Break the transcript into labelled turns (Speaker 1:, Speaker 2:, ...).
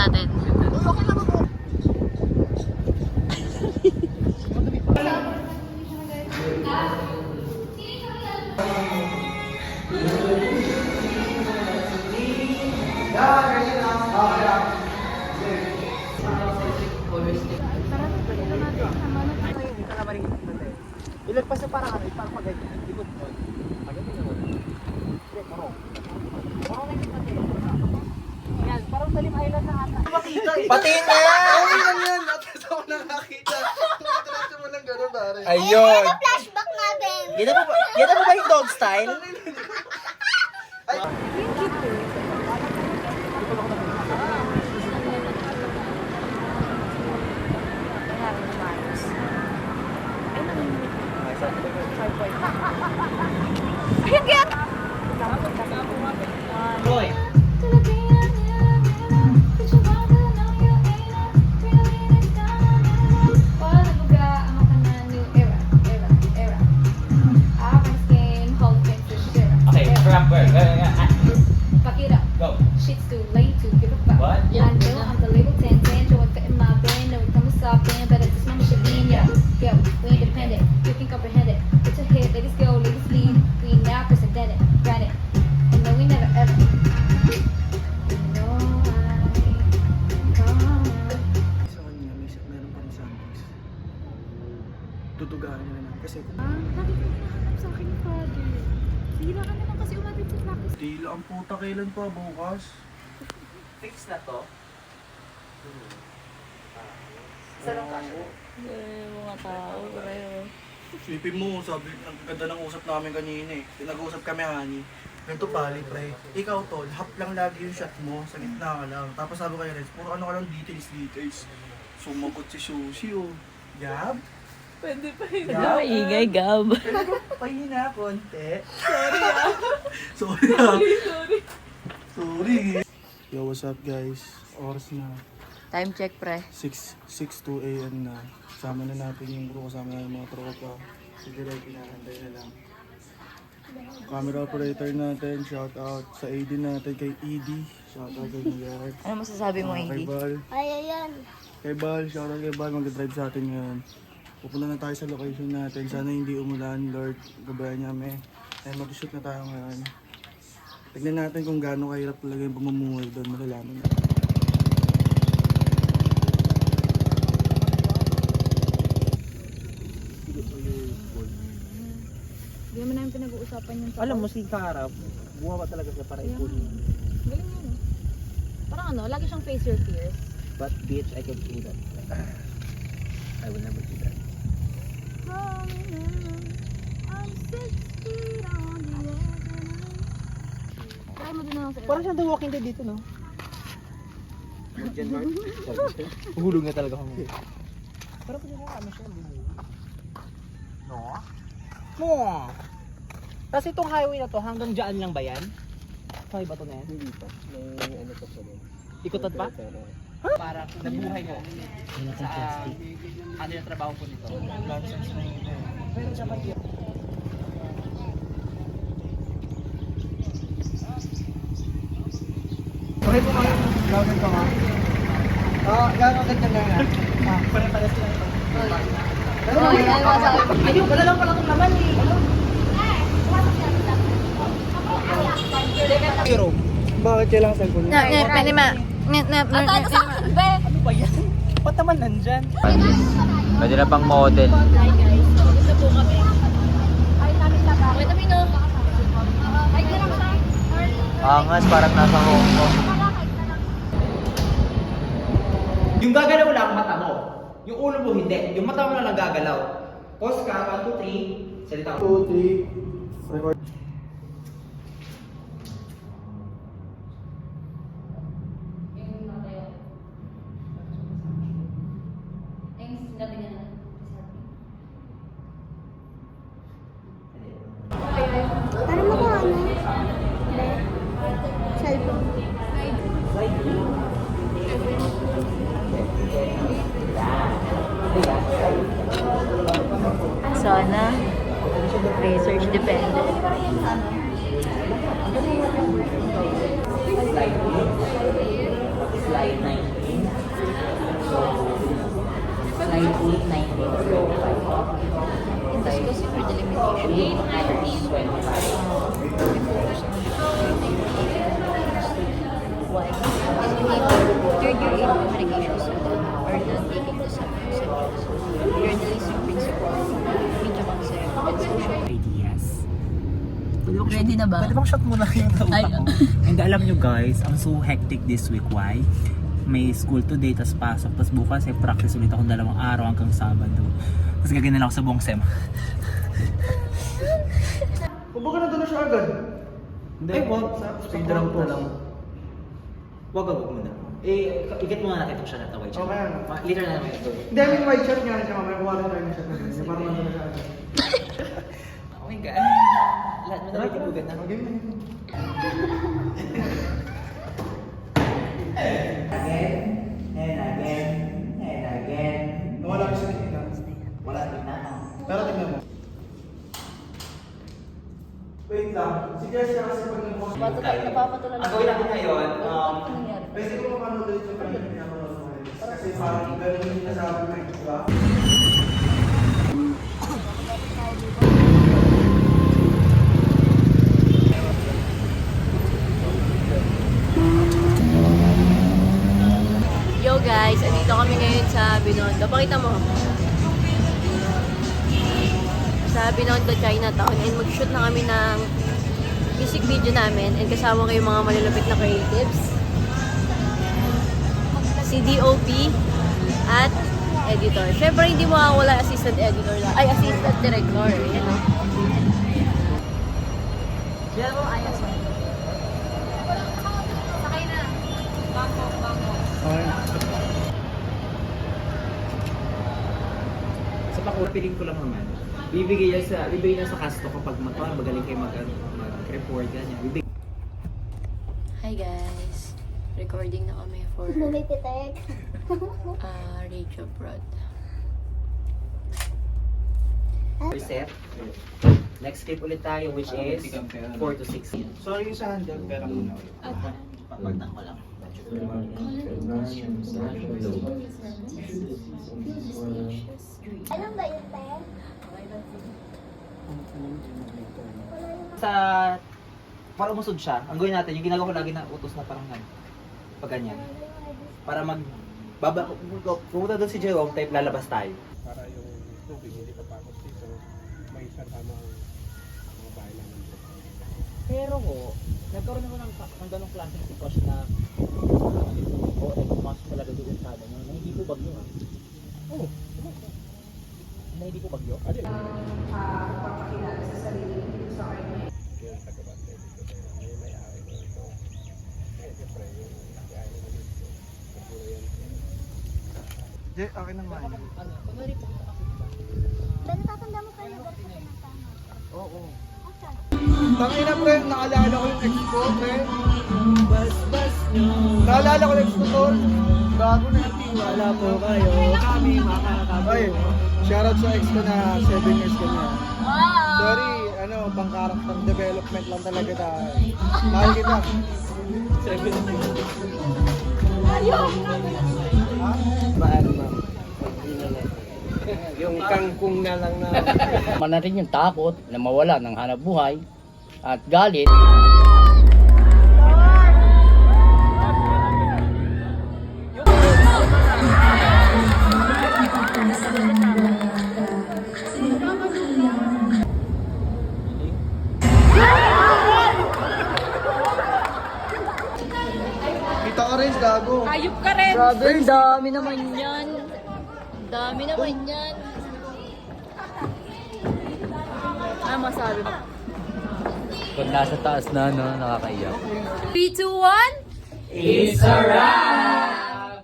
Speaker 1: natin.
Speaker 2: Okay lang ako. Ilagpas na parang ano, parang pag-ganyan. Ikot mo. Pag-ganyan naman. Hindi, marong. Marong na yung pati. Yan, parang Salim Island na ata. Makita eh.
Speaker 3: Patingin na!
Speaker 2: Okay lang yan. Natas ako nakakita. Tumatras mo lang gano'n, pare.
Speaker 3: Ayun!
Speaker 4: Flashback natin.
Speaker 3: Yan na ba yung dog style?
Speaker 4: Ayun, kaya.
Speaker 3: Boy! Okay, rapper.
Speaker 5: Fuck it up.
Speaker 3: Go.
Speaker 5: Shit's too late to give a fuck.
Speaker 3: What?
Speaker 5: I know I'm the label 10 so I fit in my brain. No, come stop in, but it's mama shit being yo. Yo, we independent, you can comprehend it. Put your head, ladies go, ladies lead. We now presented it, got it. And no, we never ever. You know I come.
Speaker 2: Sa kanya, meron pa rin sandals. Tutugaan niya naman. Kasi
Speaker 5: Bakit ka hinahanap sa akin, Father? Sira ka naman kasi umabit sa practice.
Speaker 2: tila ang puta kailan pa bukas.
Speaker 3: Fix na to. Sarang kaso.
Speaker 1: Mga tao, pareho.
Speaker 2: Sipin mo, sabi, ang ganda ng usap namin kanina eh. Nag-usap kami, honey. Ganito pali, pre. Ikaw, tol, hap lang lagi yung shot mo, sa gitna ka lang. Tapos sabi ko kay Renz, puro ano ka lang, details. Sumagot si Sushi, oh. Gab?
Speaker 1: Pwede pa yun. Maingay, Gab.
Speaker 2: Pwede ko pahina konti. Sorry. Sorry. Yo, what's up guys? Oras na.
Speaker 1: Time check, pre.
Speaker 2: 6:02 AM na. Kasama na natin yung crew, kasama na yung mga tropa. Si Direk, inaantay na lang. Camera operator natin, shout out sa AD natin kay ED. Shout out kay Direk.
Speaker 1: Ano masasabi mo,
Speaker 2: Kay
Speaker 1: AD?
Speaker 2: Bal.
Speaker 4: Ay, ayan.
Speaker 2: Kay Bal, shout out kay Bal. Mag-drive sa atin ngayon. Pupunta na tayo sa location natin. Sana hindi umulan, Lord. Gabayan niya kami. Eh, mag-shoot na tayo ngayon. Tignan natin kung gaano kahirap talaga yung pamumuhay doon. Malalaman natin.
Speaker 5: Hindi naman namin pinag-uusapan yung
Speaker 3: Alam mo si Karab, bumawa talaga siya para ikunin.
Speaker 5: Galing yun, no? Parang ano, lagi siyang face your fears.
Speaker 3: But bitch, I can do that. I will never do that.
Speaker 5: I'm 6 feet on the edge. Try mo din ako sa
Speaker 3: Parang siyang The Walking Dead dito, no? Diyan, Mark. Hulog na talaga kami. Pero pwede mo ano siya, no? No! Tapos itong highway na to, hanggang dyan lang ba yan? Highway ba to na yan? Hindi pa. May ano pa sa ikutan pa? Para nabuhay ko sa ano yung trabaho ko nito. Pero sa pag
Speaker 2: Okay po kayo. Gagawin ka nga. Gagawin ka nga. Pare-pares lang ito.
Speaker 3: ayun, wala lang pala itong laman eh.
Speaker 2: Bakit kailangan cellphone niya?
Speaker 1: Pwede ma.
Speaker 5: Ano sa akin, be?
Speaker 3: Ano ba yan? Ba't naman nandyan?
Speaker 6: Pwede na pang model.
Speaker 5: Hi guys, gusto po kami. Ay, namin lang. Wait a minute. Ay, ka lang siya.
Speaker 6: Angas, parang nasa Hong Kong.
Speaker 3: Yung gagalaw lang mata mo. Yung ulo mo hindi. Yung mata mo lang nagagalaw. Pause ka, 1, 2, 3. Salita
Speaker 2: 2, 3. Record.
Speaker 4: Ano mo kung ano? Cellphone.
Speaker 1: Sana. Research dependent. ba?
Speaker 3: Pwede bang shot mo na yung
Speaker 1: Ay.
Speaker 3: nautak ko? And alam nyo guys, I'm so hectic this week. Why? May school today, tas pasok, tas bukas ay practice ulit akong 2 araw hanggang Sabado. Tapos gagawin na lang ako sa buong SEM.
Speaker 2: Kung baka nandun na siya agad.
Speaker 3: Hindi,
Speaker 2: Ay,
Speaker 3: wag.
Speaker 2: sa
Speaker 3: Speedrun ko
Speaker 2: course.
Speaker 3: lang. Wag muna. Igat muna natin itong shot na white shot.
Speaker 2: Okay.
Speaker 3: Liter na naman ito.
Speaker 2: Hindi, I mean, white shot nga siya mamaya. Kuha rin tayo ng shot na ganyan. Parang nandun na siya agad.
Speaker 3: Oh my God. Lahat mo na rin kibugan na.
Speaker 2: Okay, man.
Speaker 3: And again.
Speaker 2: Nawala ko sa tingin na.
Speaker 3: Wala rin na.
Speaker 2: Pero tingnan mo. Wait lang. Sige siya kasi pag nag-post.
Speaker 1: Napapatulan
Speaker 3: Ang gawin natin ngayon,
Speaker 2: Pwede ko mapanood ulit yung kanya pinapanood mo ngayon. Kasi parang ganun yung sinasabi mo eh, di ba?
Speaker 1: Yo guys, andito kami ngayon sa Binondo. Pakita mo. Sa Binondo, Chinatown. And mag-shoot na kami ng music video namin. And kasama ko yung mga malulupit na creatives. Si DOP at editor. Siyempre, hindi mawawala assistant editor lang. Ay, assistant director. Yan o. Yan mo, ayos mo.
Speaker 5: Sakay na. Bangko.
Speaker 3: sa pakupiling ko lang naman. Bibigay na sa cast ko kapag magaling kayo mag-report ganyan.
Speaker 1: Hi guys. Recording na kami for
Speaker 4: Bumititek.
Speaker 1: Radio Prod.
Speaker 3: Reset. Next clip ulit tayo which is 4 to 6.
Speaker 2: Sorry yung sa handle, pero muna.
Speaker 3: Pagdang ko lang.
Speaker 4: Alam ba yun, te?
Speaker 3: Sa para umusod siya, ang gawin natin, yung ginagawa ko lagi na utos na parang pag ganyan. Para pumunta doon si Jerome, type lalabas tayo.
Speaker 7: Para yung tubig hindi papakot dito, may sarama ang mga bahay namin dito.
Speaker 3: Pero ko, nagkaroon ako ng ganong klaseng sitwasyon na o mas talaga doon sa amin na hindi ko bagyo ha. Oo. Na hindi ko bagyo?
Speaker 7: Alin? Yung taga-bantay dito, pero may may-ari ko ito. Eh, siyempre, yung nag-ayari mo dito, siguro yan.
Speaker 2: Jay, akin ang mali.
Speaker 4: Ba, natatanda mo kayo lugar sa pinagtama?
Speaker 2: Oo.
Speaker 4: Asan?
Speaker 2: Tangina pre, naalala ko yung ex ko, pre. Naalala ko yung ex ko doon. Bago na yung wala po kayo. Kami, ay, shoutout sa ex ko na 7 years ko na. Sorry, pang character development lang talaga tayo. Mahal kita. 7 years.
Speaker 7: Maano ma'am? Yung kangkong na lang na...
Speaker 8: Manarin yung takot na mawala ng hanap buhay at galit.
Speaker 2: Kita ka rin, gago.
Speaker 1: Ayup ka rin! Grabe, ang dami naman yan. Dami naman yan. Ano masabi mo?
Speaker 6: Pag nasa taas na, no, nakakaiyak.
Speaker 1: 3, 2, 1?
Speaker 3: It's a wrap!